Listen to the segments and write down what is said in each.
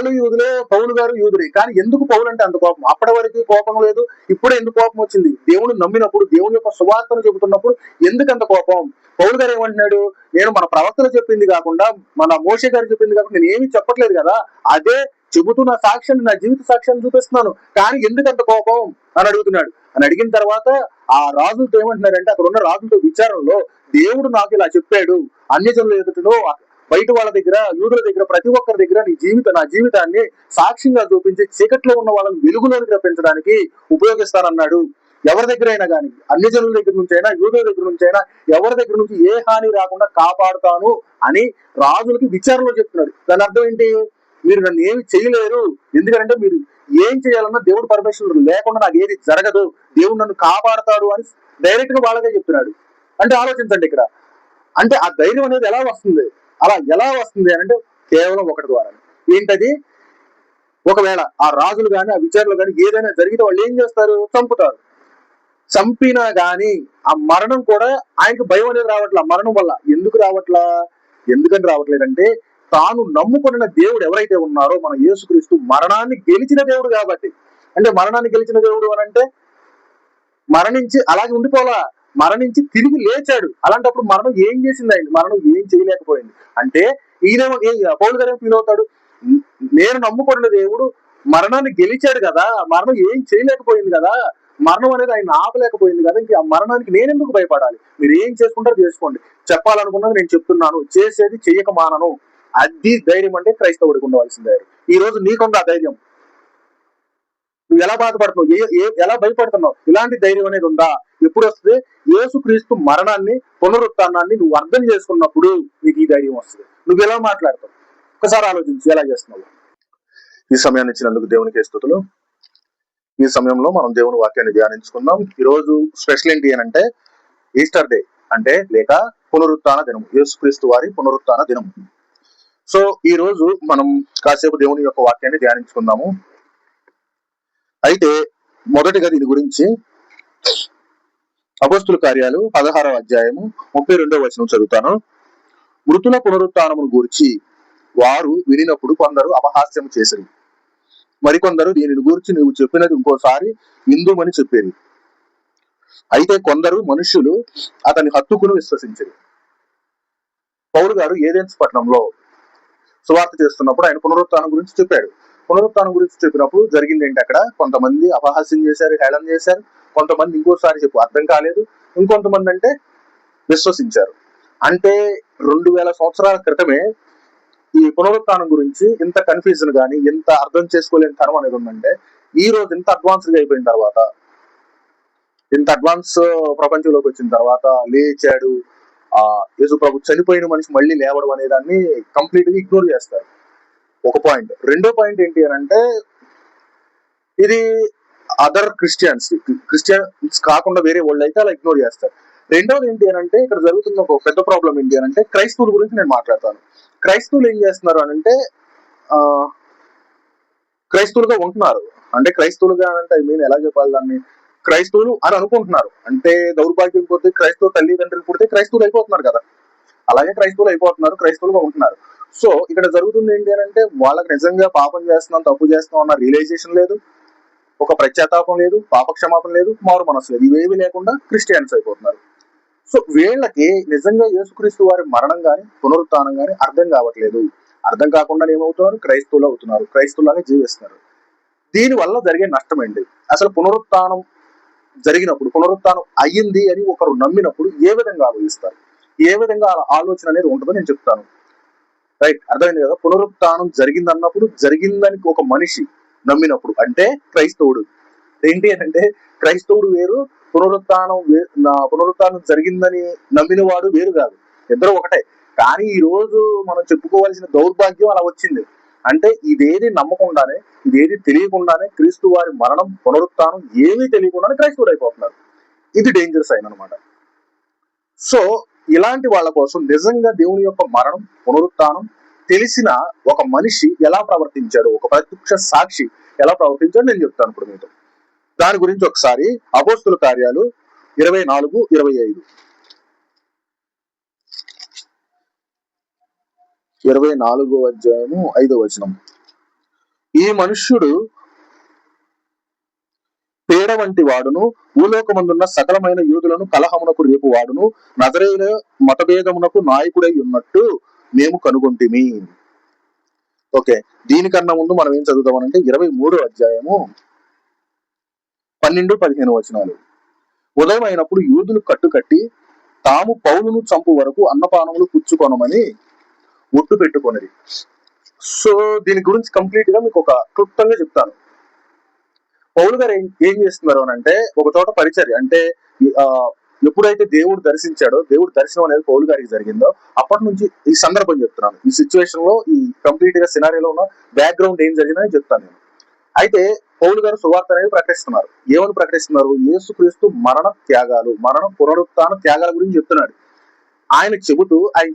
వాళ్ళు యూదులే, పౌలు గారు యూదులే. కానీ ఎందుకు పౌలు అంటే అంత కోపం? అప్పటి వరకు కోపం లేదు, ఇప్పుడే ఎందుకు కోపం వచ్చింది? దేవుని నమ్మినప్పుడు, దేవుని యొక్క సువార్తను చెబుతున్నప్పుడు ఎందుకు అంత కోపం? పౌలు గారు ఏమంటున్నాడు? నేను మన ప్రవక్తలు చెప్పింది కాకుండా, మన మోషే గారు చెప్పింది కాకుండా నేను ఏమీ చెప్పట్లేదు కదా, అదే చెబుతూ నా సాక్ష్యాన్ని, నా జీవిత సాక్ష్యాన్ని చూపిస్తున్నాను, కానీ ఎందుకంత కోపం అని అడుగుతున్నాడు. అని అడిగిన తర్వాత ఆ రాజులతో ఏమంటున్నారంటే, అక్కడ ఉన్న రాజులతో విచారంలో, దేవుడు నాకు ఇలా చెప్పాడు, అన్యజనుల ఎదుటలో, బయట వాళ్ళ దగ్గర, యూదుల దగ్గర, ప్రతి ఒక్కరి దగ్గర నా జీవితాన్ని సాక్ష్యంగా చూపించి చీకట్లో ఉన్న వాళ్ళని వెలుగులోనికి రప్పించడానికి ఉపయోగిస్తానన్నాడు. ఎవరి దగ్గర అయినా కానీ, అన్యజనుల దగ్గర నుంచి అయినా, యూదుల దగ్గర నుంచి అయినా, ఎవరి దగ్గర నుంచి ఏ హాని రాకుండా కాపాడుతాను అని రాజులకి విచారణలో చెప్తున్నాడు. దాని అర్థం ఏంటి? మీరు నన్ను ఏమి చేయలేరు, ఎందుకంటే మీరు ఏం చేయాలన్నా దేవుడు పర్మిషన్ లేకుండా నాకు ఏది జరగదు, దేవుడు నన్ను కాపాడతాడు అని డైరెక్ట్ గా వాళ్ళకే చెప్తున్నాడు. అంటే ఆలోచించండి ఇక్కడ, అంటే ఆ ధైర్యం అనేది ఎలా వస్తుంది? అలా ఎలా వస్తుంది అని అంటే కేవలం ఒకటి ద్వారా. ఏంటది? ఒకవేళ ఆ రాజులు కానీ, ఆ విచారణలు కానీ ఏదైనా జరిగితే వాళ్ళు ఏం చేస్తారు? చంపుతారు. చంపినా గాని ఆ మరణం కూడా ఆయనకు భయం అనేది రావట్లా. మరణం వల్ల ఎందుకు రావట్లా? ఎందుకని రావట్లేదంటే, తాను నమ్ముకున్న దేవుడు ఎవరైతే ఉన్నారో మన యేసుక్రీస్తు, మరణాన్ని గెలిచిన దేవుడు కాబట్టి. అంటే మరణాన్ని గెలిచిన దేవుడు అని అంటే మరణించి అలాగే ఉండిపోలా, మరణించి తిరిగి లేచాడు. అలాంటప్పుడు మరణం ఏం చేసింది ఆయన? మరణం ఏం చేయలేకపోయింది. అంటే ఈయనేమో, పౌలు గారు ఫీల్ అవుతాడు, నేను నమ్ముకున్న దేవుడు మరణాన్ని గెలిచాడు కదా, మరణం ఏం చేయలేకపోయింది కదా, మరణం అనేది ఆయన ఆపలేకపోయింది కదా, ఇంక ఆ మరణానికి నేనెందుకు భయపడాలి? మీరు ఏం చేసుకుంటారో చేసుకోండి, చెప్పాలనుకున్నది నేను చెప్తున్నాను, చేసేది చెయ్యక మానను. అది ధైర్యం అంటే క్రైస్తవుడికి ఉండవలసిన ధైర్యం. ఈ రోజు నీకుంది ఆ ధైర్యం? నువ్వు ఎలా బాధపడుతున్నావు, ఎలా భయపడుతున్నావు? ఇలాంటి ధైర్యం అనేది ఉందా? ఎప్పుడు వస్తుంది? యేసుక్రీస్తు మరణాన్ని, పునరుత్థానాన్ని నువ్వు అర్థం చేసుకున్నప్పుడు నీకు ఈ ధైర్యం వస్తుంది. నువ్వు ఎలా మాట్లాడతావు? ఒకసారి ఆలోచించు, ఎలా చేస్తున్నావు. ఈ సమయాన్ని ఇచ్చినందుకు దేవునికి స్తుతులు. ఈ సమయంలో మనం దేవుని వాక్యాన్ని ధ్యానించుకుందాం. ఈ రోజు స్పెషల్ ఏంటి అని అంటే ఈస్టర్ డే, అంటే లేక పునరుత్థాన దినం, యేసుక్రీస్తు వారి పునరుత్థాన దినం. సో ఈ రోజు మనం కాసేపు దేవుని యొక్క వాక్యాన్ని ధ్యానించుకుందాము. అయితే మొదటిగా దీని గురించి అపోస్తుల కార్యాలు 16వ అధ్యాయము 32వ వచనం చదువుతాను. మృతుల పునరుత్థానమును గూర్చి వారు వినినప్పుడు కొందరు అపహాస్యం చేసిరి, మరికొందరు దీనిని గూర్చి నువ్వు చెప్పినది ఇంకోసారి విందుమని చెప్పేది. అయితే కొందరు మనుష్యులు అతని హత్తుకును విశ్వసించారు. పౌలు గారు ఏథెన్స్ పట్టణంలో సువార్త చేస్తున్నప్పుడు ఆయన పునరుత్థానం గురించి చెప్పాడు. పునరుత్థానం గురించి చెప్పినప్పుడు జరిగింది ఏంటి? అక్కడ కొంతమంది అపహాస్యం చేశారు, హేళన చేశారు, కొంతమంది ఇంకోసారి చెప్పు అర్థం కాలేదు, ఇంకొంతమంది అంటే విశ్వసించారు. అంటే 2000 సంవత్సరాల క్రితమే ఈ పునరుత్థానం గురించి ఇంత కన్ఫ్యూజన్ కానీ, ఇంత అర్థం చేసుకోలేని తరం అనేది ఉందంటే, ఈ రోజు ఇంత అడ్వాన్స్గా అయిపోయిన తర్వాత, ఇంత అడ్వాన్స్ ప్రపంచంలోకి వచ్చిన తర్వాత, లేచాడు, యేసు ప్రభు చనిపోయిన మనిషి మళ్ళీ లేవడం అనే దాన్ని కంప్లీట్ గా ఇగ్నోర్ చేస్తారు. ఒక పాయింట్. రెండో పాయింట్ ఏంటి అని అంటే, ఇది అదర్ క్రిస్టియన్స్ కాకుండా వేరే వాళ్ళు అయితే అలా ఇగ్నోర్ చేస్తారు. రెండోది ఏంటి అని అంటే, ఇక్కడ జరుగుతున్న ఒక పెద్ద ప్రాబ్లం ఏంటి అని అంటే, క్రైస్తవుల గురించి నేను మాట్లాడతాను. క్రైస్తవులు ఏం చేస్తున్నారు అని అంటే, క్రైస్తవులుగా ఉంటున్నారు. అంటే క్రైస్తవులుగా అంటే ఐ మీన్ ఎలా చెప్పాలి దాన్ని, క్రైస్తవులు అని అనుకుంటున్నారు. అంటే దౌర్భాగ్యం కొద్ది క్రైస్తవ తల్లిదండ్రులు పుడితే క్రైస్తవులు అయిపోతున్నారు కదా, అలాగే క్రైస్తవులు అయిపోతున్నారు, క్రైస్తవులుగా ఉంటున్నారు. సో ఇక్కడ జరుగుతుంది ఏంటి అని అంటే, వాళ్ళకి నిజంగా పాపం చేస్తున్నాం, తప్పు చేస్తున్నాం అన్న రియలైజేషన్ లేదు, ఒక ప్రత్యాతాపం లేదు, పాపక్షమాపం లేదు, మారు మనసు లేదు, ఇవేవి లేకుండా క్రిస్టియన్స్ అయిపోతున్నారు. సో వీళ్ళకి నిజంగా యేసుక్రీస్తు వారి మరణం గాని, పునరుత్థానం గాని అర్థం కావట్లేదు. అర్థం కాకుండా ఏమవుతున్నారు? క్రైస్తవులు అవుతున్నారు, క్రైస్తవులాగా జీవిస్తున్నారు. దీని వల్ల జరిగే నష్టం ఏంటి? అసలు పునరుత్థానం జరిగినప్పుడు, పునరుత్థానం అయ్యింది అని ఒకరు నమ్మినప్పుడు ఏ విధంగా ఆలోచిస్తారు, ఏ విధంగా ఆలోచన అనేది ఉంటుందో నేను చెప్తాను. రైట్, అర్థమైంది కదా? పునరుత్థానం జరిగింది అన్నప్పుడు, జరిగిందని ఒక మనిషి నమ్మినప్పుడు, అంటే క్రైస్తవుడు ఏంటి అని అంటే, క్రైస్తవుడు వేరు, పునరుత్థానం జరిగిందని నమ్మిన వాడు వేరు కాదు, ఇద్దరు ఒకటే. కానీ ఈ రోజు మనం చెప్పుకోవాల్సిన దౌర్భాగ్యం అలా వచ్చింది. అంటే ఇదేది నమ్మకుండానే, ఇదేది తెలియకుండానే, క్రీస్తు వారి మరణం, పునరుత్థానం ఏమీ తెలియకుండానే క్రైస్తవుడు అయిపోతున్నారు. ఇది డేంజర్ సైన్ అనమాట. సో ఇలాంటి వాళ్ళ కోసం నిజంగా దేవుని యొక్క మరణం, పునరుత్థానం తెలిసిన ఒక మనిషి ఎలా ప్రవర్తించాడు, ఒక ప్రత్యక్ష సాక్షి ఎలా ప్రవర్తించాడు నేను చెప్తాను ఇప్పుడు మీతో. దాని గురించి ఒకసారి అపోస్తుల కార్యాలు 24-25. 24వ అధ్యాయము 5వ వచనం. ఈ మనుష్యుడు పేడ వంటి వాడును, భూలోకమందున్న సకలమైన యూదులను కలహమునకు రేపు వాడును, నజరేయుల మతభేదమునకు నాయకుడై ఉన్నట్టు మేము కనుగొంటిమి. ఓకే, దీనికన్నా ముందు మనం ఏం చదువుతామనంటే 23వ అధ్యాయము 12-15 వచనాలు. ఉదయం అయినప్పుడు యూదులు కట్టుకట్టి తాము పౌలును చంపు వరకు అన్నపానములు పుచ్చుకొనమని ఒట్టు పెట్టుకొనిది. సో దీని గురించి కంప్లీట్ గా మీకు ఒక క్లుప్తంగా చెప్తాను. పౌలు గారు ఏం చేస్తున్నారు అని అంటే, ఒక చోట పరిచర్య అంటే ఎప్పుడైతే దేవుడు దర్శించాడో, దేవుడు దర్శనం అనేది పౌలు గారికి జరిగిందో అప్పటి నుంచి ఈ సందర్భం చెప్తున్నాను. ఈ సిచ్యువేషన్ లో ఈ కంప్లీట్ గా సినారియోలో ఉన్న బ్యాక్గ్రౌండ్ ఏం జరిగిందని చెప్తాను నేను. అయితే పౌలు గారు సువార్త అనేది ప్రకటిస్తున్నారు. ఏమని ప్రకటిస్తున్నారు? యేసుక్రీస్తు మరణ త్యాగాలు, మరణ పునరుత్థాన త్యాగాల గురించి చెప్తున్నాడు. ఆయన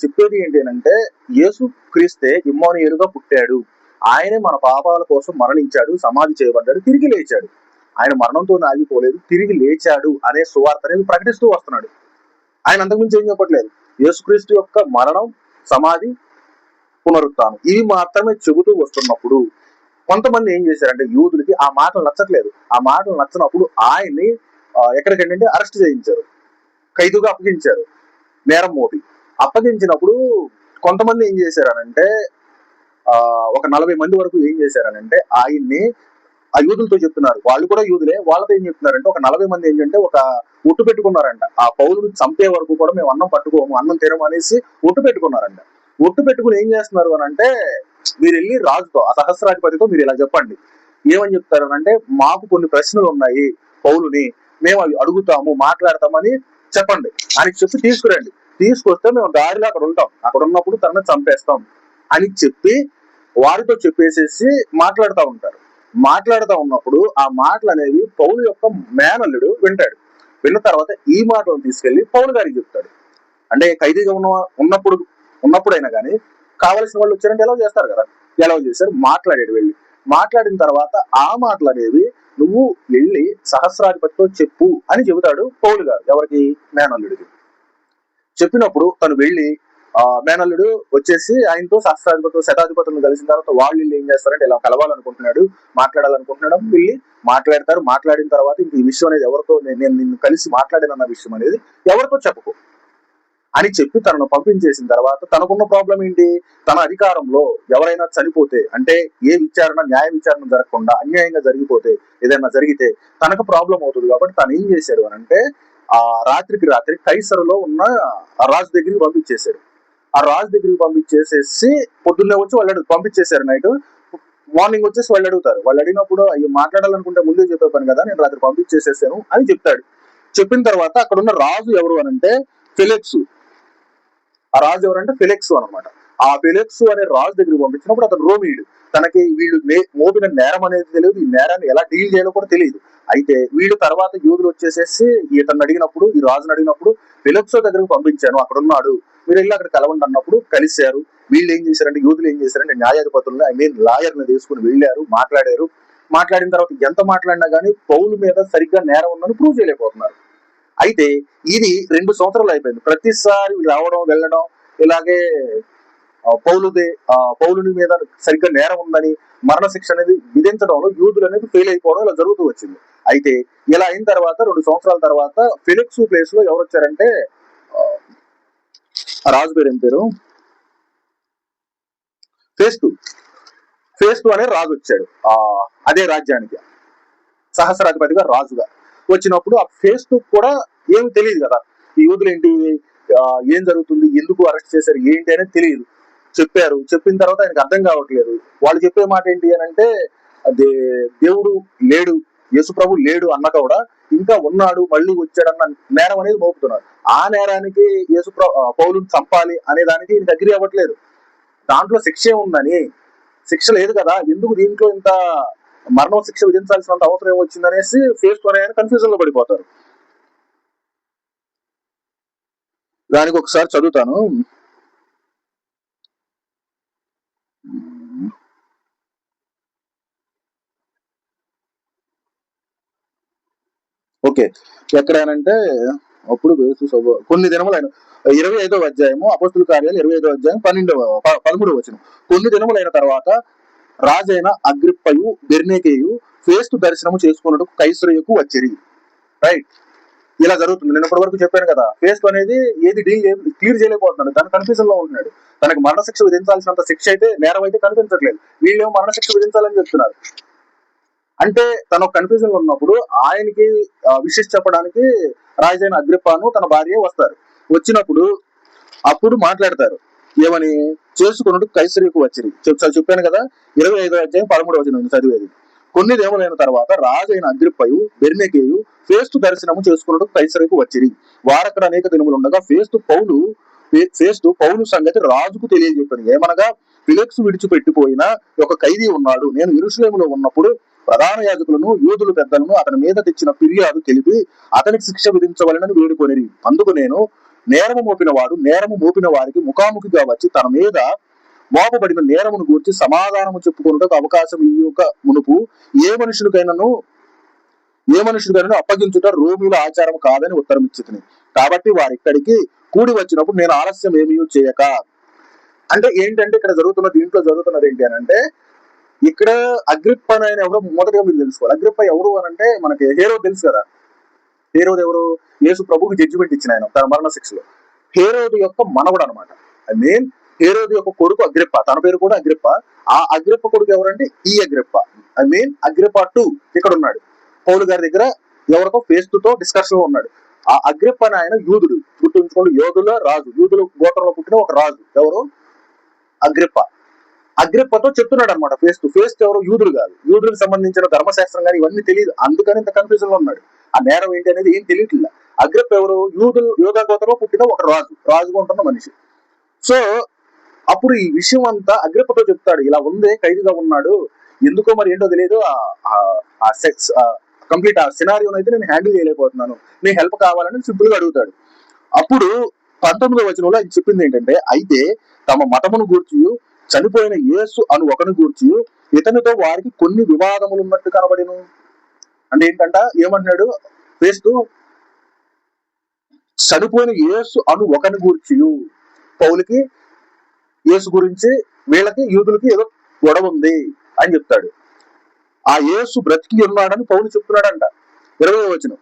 చెప్పేది ఏంటి అంటే, యేసు క్రీస్తే ఇమ్మానుయేలుగా పుట్టాడు, ఆయనే మన పాపాల కోసం మరణించాడు, సమాధి చేయబడ్డాడు, తిరిగి లేచాడు, ఆయన మరణంతో ఆగిపోలేదు, తిరిగి లేచాడు అనే సువార్త అనేది ప్రకటిస్తూ వస్తున్నాడు. ఆయన అంతకుమించి ఏం చెప్పట్లేదు. యేసుక్రీస్తు యొక్క మరణం, సమాధి, పునరుత్థానం ఇవి మాత్రమే చెబుతూ వస్తున్నప్పుడు కొంతమంది ఏం చేశారంటే, యూదులకి ఆ మాటలు నచ్చట్లేదు. ఆ మాటలు నచ్చినప్పుడు ఆయన్ని ఎక్కడికంటే అరెస్ట్ చేయించారు, ఖైదుగా అప్పగించారు, నేరం మోపి. అప్పగించినప్పుడు కొంతమంది ఏం చేశారనంటే, ఒక 40 మంది వరకు ఏం చేశారనంటే ఆయన్ని ఆ యూదులతో చెప్తున్నారు. వాళ్ళు కూడా యూదులే. వాళ్ళతో ఏం చెప్తున్నారంటే, ఒక 40 మంది ఏంటంటే ఒక ఒట్టు పెట్టుకున్నారంట. ఆ పౌలుని చంపే వరకు కూడా మేము అన్నం పట్టుకోము, అన్నం తినము అనేసి ఒట్టు పెట్టుకున్నారంట. ఒట్టు పెట్టుకుని ఏం చేస్తున్నారు అని అంటే, మీరు వెళ్ళి రాజుతో, ఆ సహస్రాధిపతితో మీరు ఇలా చెప్పండి. ఏమని చెప్తారు అంటే, మాకు కొన్ని ప్రశ్నలు ఉన్నాయి పౌలుని, మేము అవి అడుగుతాము, మాట్లాడతామని చెప్పండి అని చెప్పి తీసుకురండి. తీసుకొస్తే మేము దారిలో అక్కడ ఉంటాం, అక్కడ ఉన్నప్పుడు తనని చంపేస్తాం అని చెప్పి వారితో చెప్పేసేసి మాట్లాడుతూ ఉంటారు. మాట్లాడుతూ ఉన్నప్పుడు ఆ మాటలు అనేవి పౌలు యొక్క మేనల్లుడు వింటాడు. విన్న తర్వాత ఈ మాటలను తీసుకెళ్లి పౌలు గారికి చెప్తాడు. అంటే ఖైదీగా ఉన్నప్పుడైనా కానీ కావలసిన వాళ్ళు వచ్చారంటే ఎలా చేస్తారు కదా, ఎలా చేశారు, మాట్లాడాడు. వెళ్ళి మాట్లాడిన తర్వాత ఆ మాటలు అనేవి నువ్వు వెళ్ళి సహస్రాధిపతితో చెప్పు అని చెబుతాడు పౌలు గారు. ఎవరికి? మేనల్లుడికి. చెప్పినప్పుడు తను వెళ్ళి మేనల్లుడు వచ్చేసి ఆయనతో సహస్రాధిపతులు, శతాధిపతులను కలిసిన తర్వాత వాళ్ళు ఏం చేస్తారంటే, ఇలా కలవాలనుకుంటున్నాడు, మాట్లాడాలనుకుంటున్నాడు, వెళ్ళి మాట్లాడతారు. మాట్లాడిన తర్వాత ఇంక ఈ విషయం అనేది ఎవరితో, నేను నిన్ను కలిసి మాట్లాడినన్న విషయం అనేది ఎవరితో చెప్పకు అని చెప్పి తనను పంపించేసిన తర్వాత తనకున్న ప్రాబ్లం ఏంటి? తన అధికారంలో ఎవరైనా చనిపోతే, అంటే న్యాయ విచారణ జరగకుండా అన్యాయంగా జరిగిపోతే, ఏదైనా జరిగితే తనకు ప్రాబ్లం అవుతుంది. కాబట్టి తను ఏం చేశాడు అని అంటే, ఆ రాత్రికి రాత్రి కైసరులో ఉన్న ఆ రాజు దగ్గరికి పంపించేశాడు. ఆ రాజు దగ్గరికి పంపించేసేసి పొద్దున్నే వచ్చి వాళ్ళు పంపించేశారు. నైట్ మార్నింగ్ వచ్చేసి వాళ్ళు అడుగుతారు. వాళ్ళు అడిగినప్పుడు అయ్యో మాట్లాడాలనుకుంటే ముందే చెప్పే పని కదా, నేను రాత్రి పంపించేసేసాను అని చెప్తాడు. చెప్పిన తర్వాత అక్కడ ఉన్న రాజు ఎవరు అనంటే ఫెలిక్స్. ఆ రాజు ఎవరంటే ఫెలిక్స్ అనమాట. ఆ ఫెలిక్స్ అనే రాజు దగ్గరికి పంపించినప్పుడు అతను రోమీయుడు. తనకి వీళ్ళు మోపిన నేరం అనేది తెలియదు, ఈ నేరాన్ని ఎలా డీల్ చేయాలో కూడా తెలియదు. అయితే వీళ్ళు తర్వాత యూదులు వచ్చేసేసి ఇతను అడిగినప్పుడు, ఈ రాజును అడిగినప్పుడు, ఫెలిక్స్ దగ్గరకు పంపించాను, అక్కడ ఉన్నాడు, మీరు వెళ్ళి అక్కడ కలవండి అన్నప్పుడు కలిశారు. వీళ్ళు ఏం చేశారంటే, యూదులు ఏం చేశారంటే న్యాయాధిపతులను లాయర్ని తీసుకుని వెళ్ళారు, మాట్లాడారు. మాట్లాడిన తర్వాత ఎంత మాట్లాడినా కానీ పౌలు మీద సరిగ్గా నేరం ఉందని ప్రూవ్ చేయలేకపోతున్నారు. అయితే ఇది 2 సంవత్సరాలు అయిపోయింది. ప్రతిసారి రావడం వెళ్ళడం ఇలాగే పౌలుని మీద సరిగ్గా నేరం ఉందని మరణశిక్ష అనేది విధించడంలో యూదులు అనేది ఫెయిల్ అయిపోవడం ఇలా జరుగుతూ వచ్చింది. అయితే ఇలా అయిన తర్వాత 2 సంవత్సరాల తర్వాత ఫెలిక్స్ ప్లేస్ లో ఎవరు వచ్చారంటే, రాజు పేరు ఏం పేరు, ఫేస్తు అనే రాజు వచ్చాడు. అదే రాజ్యానికి సహస్రాధిపతిగా రాజుగా వచ్చినప్పుడు ఆ ఫేస్తు కూడా ఏమి తెలియదు కదా, ఈ యూదులు ఏంటి, ఏం జరుగుతుంది, ఎందుకు అరెస్ట్ చేశారు ఏంటి అనేది తెలియదు. చెప్పారు. చెప్పిన తర్వాత ఆయనకు అర్థం కావట్లేదు. వాళ్ళు చెప్పే మాట ఏంటి అని అంటే, దేవుడు లేడు, యేసు ప్రభు లేడు అన్న కూడా ఇంకా ఉన్నాడు, మళ్ళీ వచ్చాడన్న నేరం అనేది మోపుతున్నారు. ఆ నేరానికి పౌలుని చంపాలి అనే దానికి ఈయన దగ్గర అవ్వట్లేదు. దాంట్లో శిక్ష ఉందని, శిక్ష లేదు కదా, ఎందుకు దీంట్లో ఇంత మరణం శిక్ష విధించాల్సినంత అవసరం ఏమొచ్చిందనేసి ఫేస్తు అనే కన్ఫ్యూజన్ లో పడిపోతారు. దానికి ఒకసారి చదువుతాను. ఓకే, ఎక్కడనంటే అప్పుడు కొన్ని దినములైన 25వ అధ్యాయము, అపోస్తుల కార్యాలు 25వ అధ్యాయం 13వ వచనం. కొన్ని దినములైన తర్వాత రాజైన అగ్రిప్పయు బెర్నీకేయు ఫేస్తు దర్శనము చేసుకున్నట్టు కైసరయ్యకు వచ్చిరి. రైట్, ఇలా జరుగుతుంది. నేను ఇప్పటి వరకు చెప్పాను కదా, ఫేస్తు అనేది ఏది క్లియర్ చేయలేకపోతున్నాడు, తన కన్ఫ్యూజన్ లో ఉంటున్నాడు. తనకి మరణశిక్ష విధించాల్సినంత శిక్ష అయితే, నేరం అయితే కనిపించట్లేదు, వీళ్ళేమో మరణశిక్ష విధించాలని చెప్తున్నారు. అంటే తన కన్ఫ్యూజన్ లో ఉన్నప్పుడు ఆయనకి విషయం చెప్పడానికి రాజైన అగ్రిప్పాను తన భార్య వస్తారు. వచ్చినప్పుడు అప్పుడు మాట్లాడతారు, ఏమని, చేసుకున్నట్టు కైసరికి వచ్చింది చెప్పాను కదా. 25వ అధ్యాయం 13వ వచనం చదివేది. కొన్ని దినములైన తర్వాత రాజైన అగ్రిప్పయు బెర్నీకేయు ఫేస్తు దర్శనము చేసుకున్నట్టు కైసరికి వచ్చిరి. వారక్కడ అనేక దినములు ఉండగా ఫేస్తు పౌలు సంగతి రాజుకు తెలియజెప్పాను. ఏమనగా, ఫిలిక్స్ విడిచిపెట్టిపోయిన ఒక ఖైదీ ఉన్నాడు. నేను యెరూషలేములో ఉన్నప్పుడు ప్రధాన యాజకులను యూదుల పెద్దలను అతని మీద తెచ్చిన ఫిర్యాదు తెలిపి అతనికి శిక్ష విధించవలనని వేడుకొనిరి. అందుకు నేను నేరము మోపిన వారికి ముఖాముఖిగా వచ్చి తన మీద మోపబడిన నేరమును గూర్చి సమాధానము చెప్పుకున్నటకు అవకాశం ఇయ్యక మునుపు ఏ మనుషుడికైనాను అప్పగించుట రోమిల ఆచారం కాదని ఉత్తరం ఇచ్చితిని. కాబట్టి వారిక్కడికి కూడి వచ్చినప్పుడు నేను ఆలస్యం ఏమీ చేయక. అంటే ఏంటంటే ఇక్కడ దీంట్లో జరుగుతున్నది ఏంటి అని అంటే, ఇక్కడ అగ్రిప్ప ఆయన ఎవరో మొదటిగా మీరు తెలుసుకోవాలి. అగ్రిప్ప ఎవరు అని అంటే, మనకి హేరోదు తెలుసు కదా. హేరోదు ఎవరు? యేసు ప్రభుకి జడ్జిమెంట్ ఇచ్చిన ఆయన తన మరణ శిక్షలో. హేరోదు యొక్క మనవడు అనమాట. మెయిన్ హేరోదు యొక్క కొడుకు అగ్రిప్ప, తన పేరు కూడా అగ్రిప్ప. ఆ అగ్రిప్ప కొడుకు ఎవరంటే ఈ అగ్రిప్ప, మెయిన్ అగ్రిప్ప 2 ఇక్కడ ఉన్నాడు. పౌలు గారి దగ్గర ఎవరితో ఫేస్తుతో డిస్కషన్ లో ఉన్నాడు. ఆ అగ్రిప్ప అని ఆయన యూదుడు, గుర్తుంచుకోండి, యోధుల రాజు, యూదుల గోత్రంలో పుట్టిన ఒక రాజు. ఎవరు? అగ్రిప్ప. అగ్రిప్పతో చెప్తున్నాడు అనమాట ఫేస్తు ఎవరు? యూదుడు కాదు, యూదులకు సంబంధించిన ధర్మశాస్త్రం కానీ ఇవన్నీ తెలియదు, అందుకని ఇంత కన్ఫ్యూజన్ లో ఉన్నాడు. ఆ నేరం ఏంటి అనేది ఏం తెలియట్లేదు. అగ్రిప్ప ఎవరు? యూదా గోత్రంలో పుట్టిన ఒక రాజుగా ఉంటున్న మనిషి. సో అప్పుడు ఈ విషయం అంతా అగ్రిప్పతో చెప్తాడు, ఇలా ఉంది, ఖైదీగా ఉన్నాడు, ఎందుకో మరి ఏంటో తెలియదు, కంప్లీట్ ఆ సినారియోని అయితే నేను హ్యాండిల్ చేయలేకపోతున్నాను, నీ హెల్ప్ కావాలని సింపుల్ గా అడుగుతాడు. అప్పుడు 19వ వచనంలో ఆయన చెప్పింది ఏంటంటే, అయితే తమ మతమును గూర్చి చనిపోయిన యేసు అను ఒకని గూర్చి ఇతనితో వారికి కొన్ని వివాదములు ఉన్నట్టు కనబడిను. అంటే ఏంటంట, ఏమంటున్నాడు ఫేస్తు, చనిపోయిన యేసు అను ఒకని గూర్చి, పౌలుకి యేసు గురించి వీళ్ళకి యూదులకి ఏదో గొడవ ఉంది అని చెప్తాడు. ఆ యేసు బ్రతికి ఉన్నాడని పౌలు చెప్తున్నాడంట. 20వ వచనం,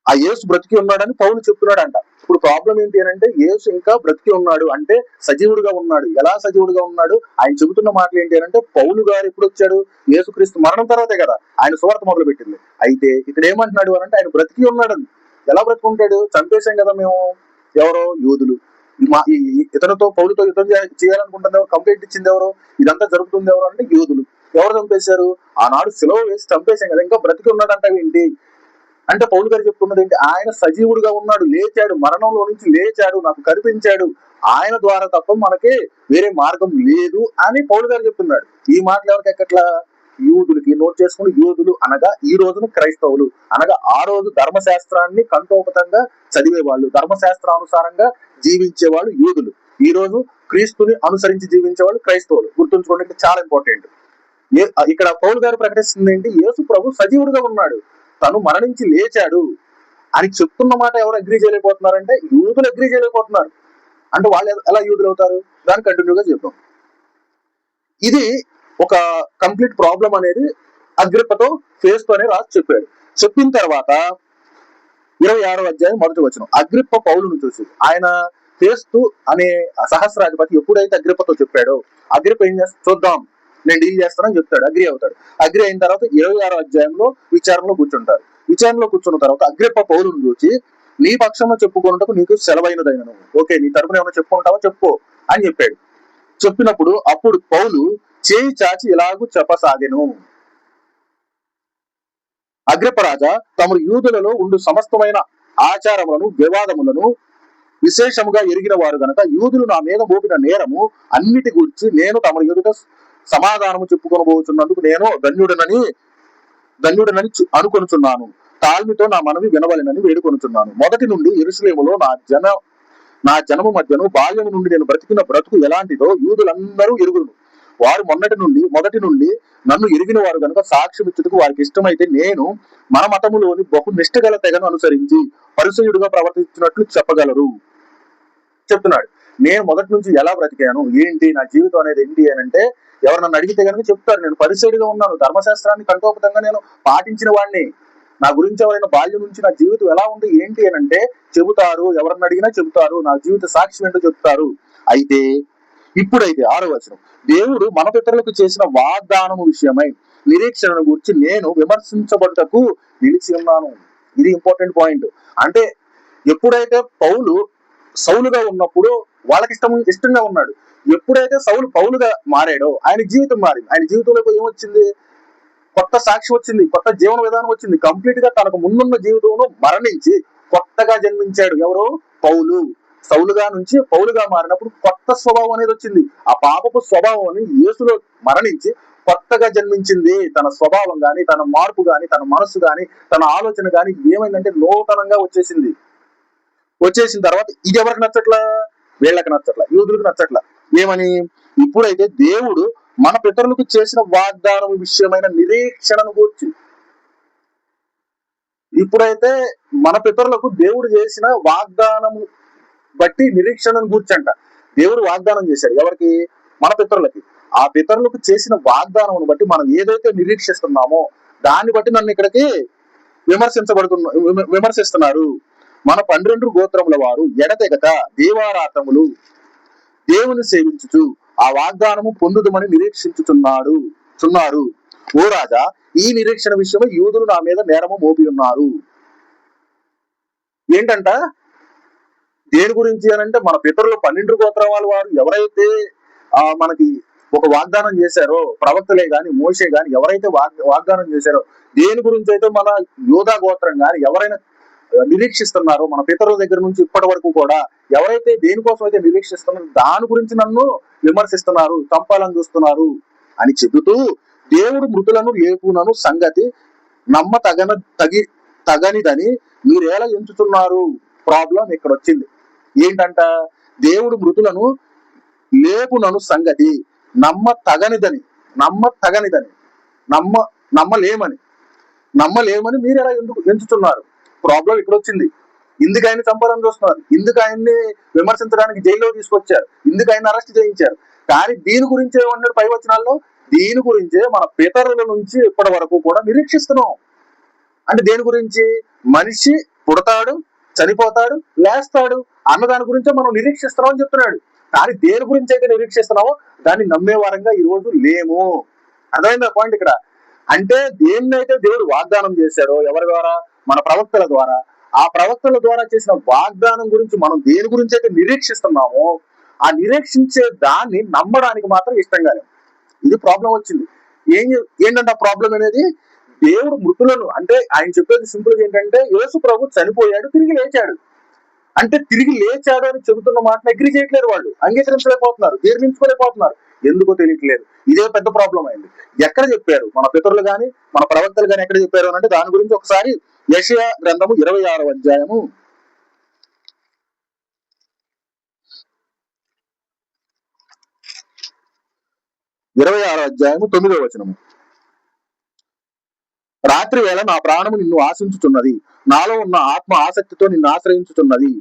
ఆ యేసు బ్రతికి ఉన్నాడని పౌలు చెప్తున్నాడంట. ఇప్పుడు ప్రాబ్లం ఏంటి అని అంటే, యేసు ఇంకా బ్రతికి ఉన్నాడు అంటే సజీవుడిగా ఉన్నాడు. ఎలా సజీవుడిగా ఉన్నాడు? ఆయన చెబుతున్న మాటలు ఏంటి అని అంటే, పౌలు గారు ఎప్పుడు వచ్చాడు? యేసుక్రీస్తు మరణం తర్వాతే కదా ఆయన సువార్త మొదలు పెట్టింది. అయితే ఇక్కడ ఏమంటున్నాడు అని అంటే, ఆయన బ్రతికి ఉన్నాడని. ఎలా బ్రతుకుంటాడు? చంపేశాం కదా మేము. ఎవరో? యూదులు. ఇతనితో పౌలుతో యుద్ధం చేయాలనుకుంటుంది ఎవరు? కంప్లైంట్ ఇచ్చింది ఎవరు? ఇదంతా జరుగుతుంది ఎవరు అంటే యూదులు. ఎవరు చంపేశారు? ఆనాడు సిలువ వేసి చంపేశాం కదా, ఇంకా బ్రతికి ఉన్నాడంట ఏంటి అంటే, పౌలు గారు చెప్తున్నది ఏంటి? ఆయన సజీవుడుగా ఉన్నాడు, లేచాడు, మరణంలో నుంచి లేచాడు, నాకు కనిపించాడు, ఆయన ద్వారా తప్ప మనకి వేరే మార్గం లేదు అని పౌలు గారు చెప్తున్నాడు. ఈ మాటలు ఎవరికి ఎక్కట్లా? యూదులకి. నోట్ చేసుకుని, యూదులు అనగా ఈ రోజున క్రైస్తవులు, అనగా ఆ రోజు ధర్మశాస్త్రాన్ని కంఠోపతంగా చదివేవాళ్ళు, ధర్మశాస్త్రానుసారంగా జీవించేవాళ్ళు యూదులు. ఈ రోజు క్రీస్తుని అనుసరించి జీవించేవాళ్ళు క్రైస్తవులు. గుర్తుంచుకోండి, చాలా ఇంపార్టెంట్. ఇక్కడ పౌలు గారు ప్రకటిస్తుంది ఏంటి? యేసు ప్రభు సజీవుడిగా ఉన్నాడు, తను మరణించి లేచాడు అని చెప్తున్న మాట ఎవరు అగ్రీ చేయలేకపోతున్నారంటే, యూదులు అగ్రీ చేయలేకపోతున్నారు. అంటే వాళ్ళు ఎలా యూదులు అవుతారు? దాన్ని కంటిన్యూగా చెప్తాం. ఇది ఒక కంప్లీట్ ప్రాబ్లం అనేది అగ్రిప్పతో ఫేస్తు అనే రాజు చెప్పాడు. చెప్పిన తర్వాత 26వ అధ్యాయం 1వ వచనం, అగ్రిప్ప పౌలును చూసి, ఆయన ఫేస్తు అనే సహస్రాధిపతి ఎప్పుడైతే అగ్రిప్పతో చెప్పాడో, అగ్రిప్ప ఏం చేస్తా, చూద్దాం, నేను డీల్ చేస్తానని చెప్తాడు. అగ్రి అవుతాడు. అగ్రి అయిన తర్వాత 26వ అధ్యాయంలో విచారణలో కూర్చుంటారు. విచారణలో కూర్చున్న తర్వాత అగ్రిప్ప పౌలును చూసి, నీ పక్షంలో చెప్పుకున్నట్టుకు నీకు సెలవైనదైనను, ఓకే, నీ తరపున ఏమైనా చెప్పుకుంటావో చెప్పు అని చెప్పాడు. చెప్పినప్పుడు అప్పుడు పౌలు చేయి చాచి ఇలాగూ చెప్పసాగెను, అగ్రిప్ప రాజా, తమరు యూదులలో ఉండు సమస్తమైన ఆచారములను వివాదములను విశేషముగా ఎరిగిన వారు గనక యూదులు నా మీద మోపిన నేరము అన్నిటి గురించి నేను తమ ఎదుట సమాధానము చెప్పుకొనబోతున్నందుకు నేను ధన్యుడనని అనుకొనుచున్నాను. తాల్మితో నా మనవి వినవలెనని వేడుకొనుచున్నాను. మొదటి నుండి యెరూషలేములో నా జనము మధ్యను బాల్యము నుండి నేను బ్రతికిన బ్రతుకు ఎలాంటిదో యూదులందరూ ఎరుగును. వారు మొదటి నుండి నన్ను ఎరిగిన వారు కనుక సాక్ష్యం ఇచ్చుటకు వారికి ఇష్టమైతే నేను మన మతములోని బహు నిష్ఠగల తెగను అనుసరించి పరిసయుడుగా ప్రవర్తించినట్లు చెప్పగలరు. చెప్తున్నాడు, నేను మొదటి నుంచి ఎలా బ్రతికాను, ఏంటి నా జీవితం అనేది ఏంటి అని అంటే, ఎవరు నన్ను అడిగితే కనుక చెప్తారు, నేను పరిసైడిగా ఉన్నాను, ధర్మశాస్త్రాన్ని కంఠోపతంగా నేను పాటించిన వాడిని. నా గురించి ఎవరైనా బాల్యం నుంచి నా జీవితం ఎలా ఉంది ఏంటి అని అంటే చెబుతారు, ఎవరన్నా అడిగినా చెబుతారు, నా జీవిత సాక్ష్యం ఏంటో చెప్తారు. అయితే ఇప్పుడైతే 6వ వచనం, దేవుడు మన పితరులకు చేసిన వాగ్దానము విషయమై నిరీక్షణను గురించి నేను విమర్శించబడుటకు నిలిచి ఉన్నాను. ఇది ఇంపార్టెంట్ పాయింట్. అంటే ఎప్పుడైతే పౌలు సౌలుగా ఉన్నప్పుడు వాళ్ళకి ఇష్టంగా ఉన్నాడు, ఎప్పుడైతే సౌలు పౌలుగా మారాడో ఆయన జీవితం మారింది. ఆయన జీవితంలో ఏమొచ్చింది? కొత్త సాక్షి వచ్చింది, కొత్త జీవన విధానం వచ్చింది. కంప్లీట్ గా తనకు ముందున్న జీవితంలో మరణించి కొత్తగా జన్మించాడు. ఎవరు? పౌలు. సౌలుగా నుంచి పౌలుగా మారినప్పుడు కొత్త స్వభావం అనేది వచ్చింది. ఆ పాపపు స్వభావం అని యేసులో మరణించి కొత్తగా జన్మించింది. తన స్వభావం గాని, తన మార్పు గాని, తన మనస్సు గాని, తన ఆలోచన గాని ఏమైందంటే నూతనంగా వచ్చేసింది. వచ్చేసిన తర్వాత ఇది ఎవరికి నచ్చట్లా? వీళ్ళకి నచ్చట్లా, యూదులకు నచ్చట్లా. ఏమని? ఇప్పుడైతే దేవుడు మన పితరులకు చేసిన వాగ్దానం విషయమైన నిరీక్షణను గూర్చి, ఇప్పుడైతే మన పితరులకు దేవుడు చేసిన వాగ్దానము బట్టి నిరీక్షణను గూర్చంట. దేవుడు వాగ్దానం చేశాడు ఎవరికి? మన పితరులకి. ఆ పితరులకు చేసిన వాగ్దానం బట్టి మనం ఏదైతే నిరీక్షిస్తున్నామో దాన్ని బట్టి నన్ను ఇక్కడికి విమర్శిస్తున్నారు. మన 12 గోత్రముల వారు ఎడతెగక దేవారాధములు దేవుని సేవించుచు ఆ వాగ్దానము పొందుదమని నిరీక్షించుచున్నారు. ఓ రాజా, ఈ నిరీక్షణ విషయమై యూదులు నా మీద నేరము మోపి ఉన్నారు. ఏంటంట? దేని గురించి అని అంటే మన పితరులు 12 గోత్రాల వారు ఎవరైతే మనకి ఒక వాగ్దానం చేశారో, ప్రవక్తలే గాని మోషే గాని ఎవరైతే వాగ్దానం చేశారో, దేని గురించి అయితే మన యోధా గోత్రం గాని ఎవరైనా నిరీక్షిస్తున్నారో, మన పితరుల దగ్గర నుంచి ఇప్పటి వరకు కూడా ఎవరైతే దేనికోసం అయితే నిరీక్షిస్తున్నారో దాని గురించి నన్ను విమర్శిస్తున్నారు, చంపాలని చూస్తున్నారు అని చెబుతూ, దేవుడు మృతులను లేపునను సంగతి తగనిదని మీరేలా ఎంచుతున్నారు? ప్రాబ్లం ఇక్కడ వచ్చింది. ఏంటంట? దేవుడు మృతులను లేపునను సంగతి నమ్మలేమని మీరు ఎలా ఎందుకు ఎంచుతున్నారు? ప్రాబ్లం ఇక్కడ వచ్చింది. ఇందుకు ఆయన్ని చంపాలని చూస్తున్నారు, ఇందుకు ఆయన్ని విమర్శించడానికి జైల్లో తీసుకొచ్చారు, ఇందుకు ఆయన అరెస్ట్ చేయించారు. కానీ దీని గురించే ఉన్నాడు పై వచనాల్లో, దీని గురించే మన పితరుల నుంచి ఇప్పటి వరకు కూడా నిరీక్షిస్తున్నాం. అంటే దేని గురించి? మనిషి పుడతాడు, చనిపోతాడు, లేస్తాడు అన్న దాని గురించే మనం నిరీక్షిస్తున్నాం అని చెప్తున్నాడు. కానీ దేని గురించి అయితే నిరీక్షిస్తున్నామో దాన్ని నమ్మే వారంగా ఈ రోజు లేము. అర్థమైందా పాయింట్ ఇక్కడ? అంటే దేన్నైతే దేవుడు వాగ్దానం చేశాడో ఎవరి ద్వారా? మన ప్రవక్తల ద్వారా. ఆ ప్రవక్తల ద్వారా చేసిన వాగ్దానం గురించి మనం దేని గురించి అయితే నిరీక్షిస్తున్నామో ఆ నిరీక్షించే దాన్ని నమ్మడానికి మాత్రం ఇష్టంగా లేదు. ఇది ప్రాబ్లం వచ్చింది. ఏంటంటే ఆ ప్రాబ్లం అనేది, దేవుడు మృతులను, అంటే ఆయన చెప్పేది సింపుల్ గా ఏంటంటే యేసు ప్రభు చనిపోయాడు, తిరిగి లేచాడు. అంటే తిరిగి లేచాడు అని చెబుతున్న మాటను అగ్రి చేయట్లేదు, వాళ్ళు అంగీకరించలేకపోతున్నారు, జీర్ణించుకోలేకపోతున్నారు. ఎందుకో తెలియట్లేదు. ఇదే పెద్ద ప్రాబ్లం అయింది. ఎక్కడ చెప్పారు మన పితరులు గాని మన ప్రవక్తలు గాని ఎక్కడ చెప్పారు అని అంటే దాని గురించి ఒకసారి యెషయా గ్రంథము 26వ అధ్యాయము 9వ వచనము. రాత్రి వేళ నా ప్రాణము నిన్ను ఆశించుతున్నది, నాలో ఉన్న ఆత్మ ఆసక్తితో నిన్ను ఆశ్రయించుతున్నది.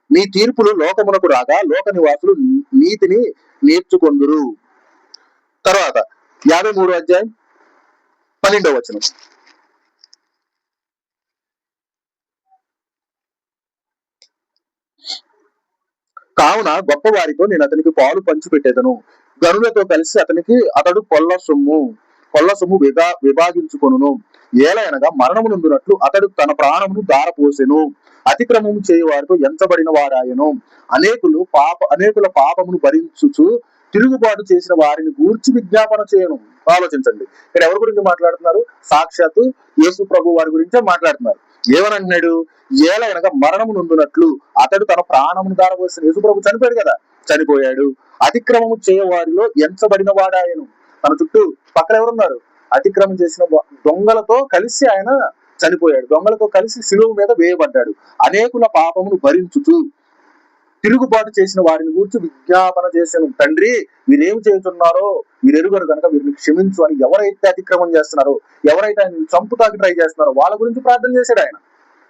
నీ తీర్పులు లోకమునకు రాగా లోక నివాసులు నీతిని నేర్చుకొందురు. తర్వాత 53వ అధ్యాయం 12వ వచనం. కావున గొప్ప వారితో నేను అతనికి పాలు పంచిపెట్టేదను, గనులతో కలిసి అతడు కొల్ల సొమ్ము విభాగించుకొనును. ఏలయనగా మరణము నందునట్లు అతడు తన ప్రాణమును దారపోసెను, అతిక్రమము చేయు వారితో ఎంచబడిన వారాయను. అనేకుల పాపమును భరించుచు తిరుగుబాటు చేసిన వారిని గూర్చి విజ్ఞాపన చేయను. ఆలోచించండి, ఇక్కడ ఎవరి గురించి మాట్లాడుతున్నారు? సాక్షాత్తు యేసు ప్రభు వారి గురించే మాట్లాడుతున్నారు. ఏమనంటున్నాడు? ఏలయనగా మరణము నందునట్లు అతడు తన ప్రాణమును దారపోసిన. యేసు ప్రభు చనిపోయాడు కదా, చనిపోయాడు. అతిక్రమము చేయవారిలో ఎంచబడిన వాడాయను. తన చుట్టూ పక్కన ఎవరున్నారు? అతిక్రమం చేసిన దొంగలతో కలిసి ఆయన చనిపోయాడు, దొంగలతో కలిసి శిలువ మీద వేయబడ్డాడు. అనేకుల పాపమును భరించుచు తిరుగుబాటు చేసిన వారిని గురించి విజ్ఞాపన చేశాను. తండ్రి, వీరేమి చేస్తున్నారో వీరు ఎరుగరు కనుక వీరిని క్షమించు అని ఎవరైతే అతిక్రమం చేస్తున్నారో, ఎవరైతే ఆయన చంపుతాకి ట్రై చేస్తున్నారో వాళ్ళ గురించి ప్రార్థన చేశాడు ఆయన.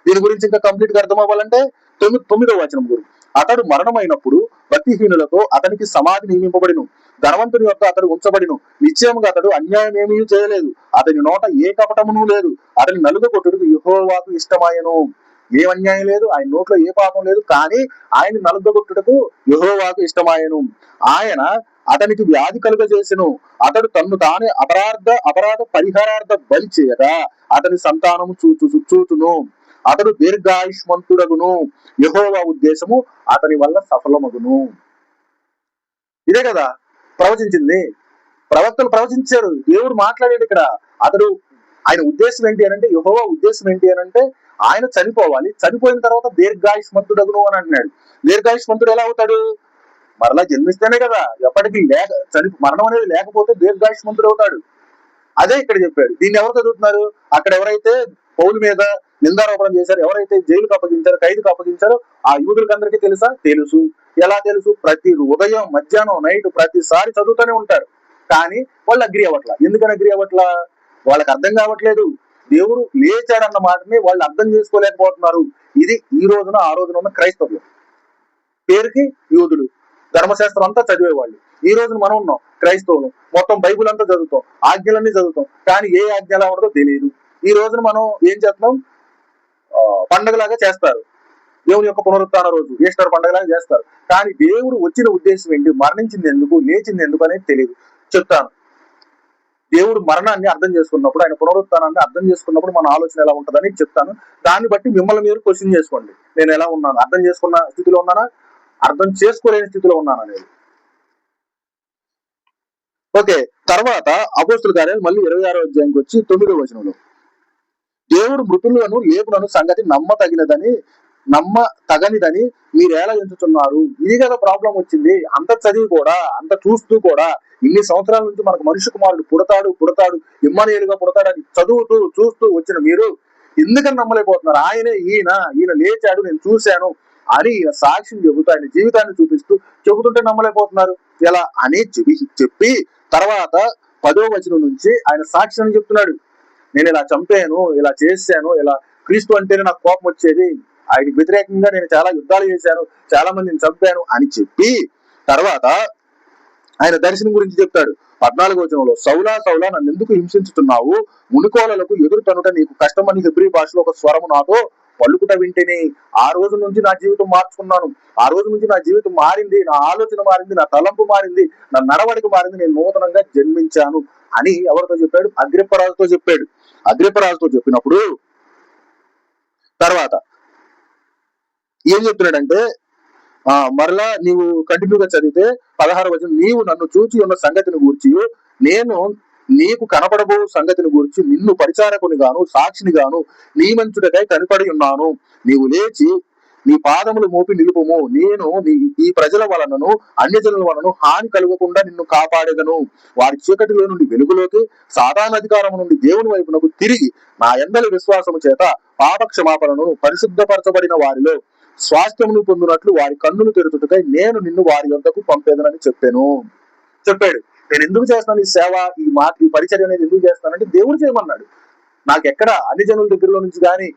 దీని గురించి ఇంకా కంప్లీట్ గా అర్థం అవ్వాలంటే 9వ వచనం గురించి అతడు మరణమైనప్పుడు భక్తిహీనులతో అతనికి సమాధి నియమింపబడిను. ధనవంతుని యొక్క అతడు ఉంచబడిను. నిశ్చయముగా అతడు అన్యాయం ఏమీ చేయలేదు. అతని నోట ఏ కపటమును లేదు. అతని నలుగగొట్టుటకు యెహోవాకు ఇష్టమాయెను. ఏ అన్యాయం లేదు, ఆయన నోట్లో ఏ పాపం లేదు, కానీ ఆయన నలుగగొట్టుటకు యెహోవాకు ఇష్టమాయెను. ఆయన అతనికి వ్యాధి కలుగజేసెను. అతడు తన్ను తానే అపరాధ పరిహారార్థ బలి చేయగా అతని సంతానము చూచును. అతడు దీర్ఘాయుష్మంతుడగును. యెహోవా ఉద్దేశము అతని వల్ల సఫలమగును. ఇదే కదా ప్రవచించింది. ప్రవక్తలు ప్రవచించారు, దేవుడు మాట్లాడాడు ఇక్కడ. అతడు ఆయన ఉద్దేశం ఏంటి అని అంటే, యెహోవా ఉద్దేశం ఏంటి అని అంటే, ఆయన చనిపోవాలి, చనిపోయిన తర్వాత దీర్ఘాయుష్మంతుడగును అని అంటున్నాడు. దీర్ఘాయుష్మంతుడు ఎలా అవుతాడు? మరలా జన్మిస్తేనే కదా. ఎప్పటికీ మరణం అనేది లేకపోతే దీర్ఘాయుష్మంతుడు అవుతాడు. అదే ఇక్కడ చెప్పాడు. దీన్ని ఎవరు చదువుతున్నారు? అక్కడ ఎవరైతే పౌలు మీద నిందారోపణం చేశారు, ఎవరైతే జైలుకు అప్పగించారో, ఖైదుకు అప్పగించారో ఆ యూదులకు అందరికీ తెలుసా? తెలుసు. ఎలా తెలుసు? ప్రతి ఉదయం, మధ్యాహ్నం, నైట్ ప్రతిసారి చదువుతూనే ఉంటారు. కానీ వాళ్ళు అగ్రి అవ్వట్లా. ఎందుకని అగ్రి అవ్వట్లా? వాళ్ళకి అర్థం కావట్లేదు. దేవుడు లేచాడన్న మాటని వాళ్ళు అర్థం చేసుకోలేకపోతున్నారు. ఇది ఈ రోజున ఆ రోజున ఉన్న క్రైస్తవ్యం. పేరుకి యూదులు, ధర్మశాస్త్రం అంతా చదివేవాళ్ళు. ఈ రోజున మనం ఉన్నాం క్రైస్తవులు, మొత్తం బైబుల్ అంతా చదువుతాం, ఆజ్ఞలన్నీ చదువుతాం, కానీ ఏ ఆజ్ఞ ఎలా ఉండదో తెలియదు. ఈ రోజున మనం ఏం చేస్తున్నాం? పండగలాగా చేస్తారు. దేవుని యొక్క పునరుత్థాన రోజు ఈస్టర్ పండగలాగా చేస్తారు. కానీ దేవుడు వచ్చిన ఉద్దేశం ఏంటి, మరణించింది ఎందుకు, లేచింది ఎందుకు అనేది తెలియదు. చెప్తాను. దేవుడు మరణాన్ని అర్థం చేసుకున్నప్పుడు, ఆయన పునరుత్థానాన్ని అర్థం చేసుకున్నప్పుడు మన ఆలోచన ఎలా ఉంటుందని చెప్తాను. దాన్ని బట్టి మిమ్మల్ని మీరు క్వశ్చన్ చేసుకోండి. నేను ఎలా ఉన్నాను, అర్థం చేసుకున్న స్థితిలో ఉన్నానా, అర్థం చేసుకోలేని స్థితిలో ఉన్నాను అనేది. ఓకే. తర్వాత అపోస్తుల కార్యాలు మళ్ళీ 26వ అధ్యాయంకి వచ్చి 9వ వచనంలో, దేవుడు మృతులను లేపునను సంగతి నమ్మతగనిదని మీరేలా ఎంచుతున్నారు. ఇది కదా ప్రాబ్లం వచ్చింది. అంత చదివి కూడా, అంత చూస్తూ కూడా, ఇన్ని సంవత్సరాల నుంచి మనకు మనుష్య కుమారుడు పుడతాడు ఇమ్మానుయేలుగా పుడతాడని చదువుతూ చూస్తూ వచ్చిన మీరు ఎందుకని నమ్మలేకపోతున్నారు? ఈయన లేచాడు, నేను చూశాను అని ఈయన సాక్ష్యం చెబుతూ, ఆయన జీవితాన్ని చూపిస్తూ చెబుతుంటే నమ్మలేకపోతున్నారు ఎలా అని చెప్పి తర్వాత 10వ వచనం నుంచి ఆయన సాక్ష్యాన్ని చెప్తున్నాడు. నేను ఇలా చంపాను, ఇలా చేశాను, ఇలా క్రీస్తు అంటేనే నాకు కోపం వచ్చేది, ఆయనకి వ్యతిరేకంగా నేను చాలా యుద్ధాలు చేశాను, చాలా మందిని చంపాను అని చెప్పి తర్వాత ఆయన దర్శనం గురించి చెప్తాడు. 14వ వచనంలో, సౌలా నన్ను ఎందుకు హింసించుతున్నావు, మునికోలలకు ఎదురు తనుట నీకు కష్టమని హెబ్రీ భాషలో ఒక స్వరము నాతో పలుకుట వింటేనే ఆ రోజు నుంచి నా జీవితం మార్చుకున్నాను. ఆ రోజు నుంచి నా జీవితం మారింది, నా ఆలోచన మారింది, నా తలంపు మారింది, నా నడవడిక మారింది, నేను నూతనంగా జన్మించాను అని ఎవరితో చెప్పాడు? అగ్రిప్పరాజుతో చెప్పాడు. అగ్రిప్పరాజుతో చెప్పినప్పుడు తర్వాత ఏం చెప్తున్నాడంటే, మరలా నీవు కంటిన్యూగా చదివితే 16వ వచనం, నీవు నన్ను చూచి ఉన్న సంగతిని గూర్చి నేను నీకు కనపడబో సంగతిని గురించి నిన్ను పరిచారకుని గాను సాక్షిని గాను నియమించుటకై కనిపడి ఉన్నాను. నీవు లేచి నీ పాదములు మోపి నిలుపుము. నేను ఈ ప్రజల వలనను అన్యజనుల వలన హాని కలగకుండా నిన్ను కాపాడేదను. వారి చీకటిలో నుండి వెలుగులోకి, సాధారణ అధికారం నుండి దేవుని వైపునకు తిరిగి నా యందలి విశ్వాసము చేత పాప క్షమాపణను పరిశుద్ధపరచబడిన వారిలో స్వాస్థ్యమును పొందినట్లు వారి కన్నులు తెరుచుటకై నేను నిన్ను వారి యొద్దకు పంపేదనని చెప్పాడు. నేను ఎందుకు చేస్తాను ఈ సేవ, ఈ పరిచర్య అనేది ఎందుకు చేస్తానంటే దేవుడు చేయమన్నాడు. నాకు ఎక్కడ అన్ని జనుల దగ్గరలో నుంచి కానీ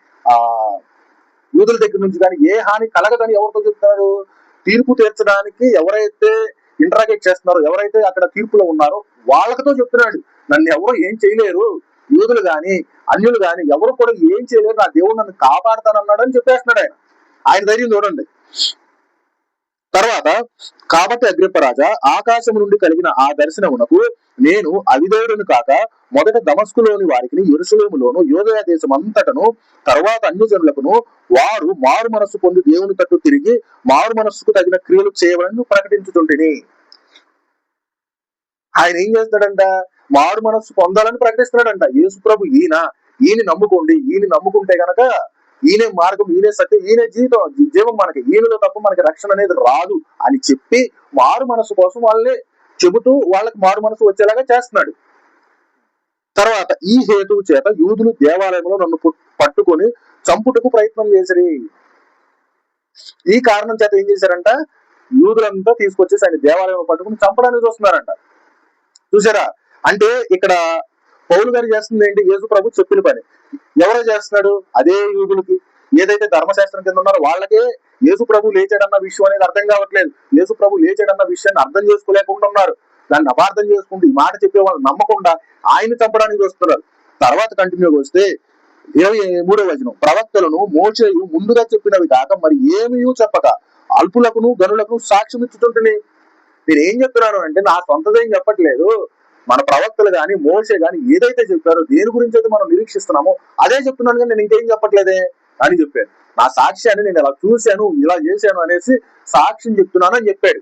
యూదుల దగ్గర నుంచి కానీ ఏ హాని కలగదని ఎవరితో చెప్తున్నారు? తీర్పు తీర్చడానికి ఎవరైతే ఇంటరాగేట్ చేస్తున్నారో, ఎవరైతే అక్కడ తీర్పులో ఉన్నారో వాళ్ళతో చెప్తున్నాడు. నన్ను ఎవరు ఏం చేయలేరు, యూదులు గాని అన్యులు గాని ఎవరు కూడా ఏం చేయలేరు, నా దేవుడు నన్ను కాపాడుతానన్నాడు అని చెప్పేస్తున్నాడు ఆయన ధైర్యం చూడండి. తర్వాత, కాబట్టి అగ్రిప్పరాజా, ఆకాశం నుండి కలిగిన ఆ దర్శనమునకు నేను అవిధేయుడును కాక మొదట దమస్కులోని వారికి, యెరూషలేములోను యూదయ దేశం అంతటను, తర్వాత అన్యజనులకును వారు మారు మనస్సు పొంది దేవుని తట్టు తిరిగి మారు మనస్సుకు తగిన క్రియలు చేయవలని ప్రకటించుతుంటిని. ఆయన ఏం చేస్తాడంట? మారు మనస్సు పొందాలని ప్రకటిస్తున్నాడంట. యేసు ప్రభు ఈయన నమ్ముకోండి, ఈయన నమ్ముకుంటే గనక ఈయనే మార్గం, ఈయనే సత్యం, ఈయనే జీవం, మనకి ఈయనలో తప్ప మనకి రక్షణ అనేది రాదు అని చెప్పి మారు మనసు కోసం వాళ్ళని చెబుతూ వాళ్ళకి మారు మనసు వచ్చేలాగా చేస్తున్నాడు. తర్వాత ఈ హేతువు చేత యూదులు దేవాలయంలో నన్ను పట్టుకొని చంపుటకు ప్రయత్నం చేసిరి. ఈ కారణం చేత ఏం చేశారంట? యూదులంతా తీసుకొచ్చేసి ఆయన దేవాలయంలో పట్టుకుని చంపడానికి చూస్తున్నారంట. చూసారా? అంటే ఇక్కడ పౌలు గారు చేస్తుంది ఏంటి? యేసు ప్రభు చెప్పిన పని ఎవరో చేస్తున్నాడు? అదే యూదులకి ఏదైతే ధర్మశాస్త్రం కింద ఉన్నారో వాళ్ళకే యేసు ప్రభు లేచాడన్న విషయం అనేది అర్థం కావట్లేదు. యేసు ప్రభు లేచాడన్న విషయాన్ని అర్థం చేసుకోలేకుండా ఉన్నారు. దాన్ని అపార్థం చేసుకుంటూ ఈ మాట చెప్పే వాళ్ళు నమ్మకుండా ఆయన చంపడానికి చూస్తున్నారు. తర్వాత కంటిన్యూగా వస్తే 23వ వచనం, ప్రవక్తలను మోషేయు ముందుగా చెప్పినవి కాక మరి ఏమీ చెప్పక అల్పులకును గనులకు సాక్ష్యం ఇచ్చుతుంటేనే. నేను ఏం చెప్తున్నాను అంటే నా సొంతదేం చెప్పట్లేదు. మన ప్రవక్తలు గాని మోషే గాని ఏదైతే చెప్పారో, దేని గురించి అయితే మనం నిరీక్షిస్తున్నామో అదే చెప్తున్నాను, కానీ నేను ఇంకేం చెప్పట్లేదే అని చెప్పాడు. నా సాక్ష్యాన్ని నేను ఇలా చూశాను, ఇలా చేశాను అనేసి సాక్ష్యం చెప్తున్నాను అని చెప్పాడు.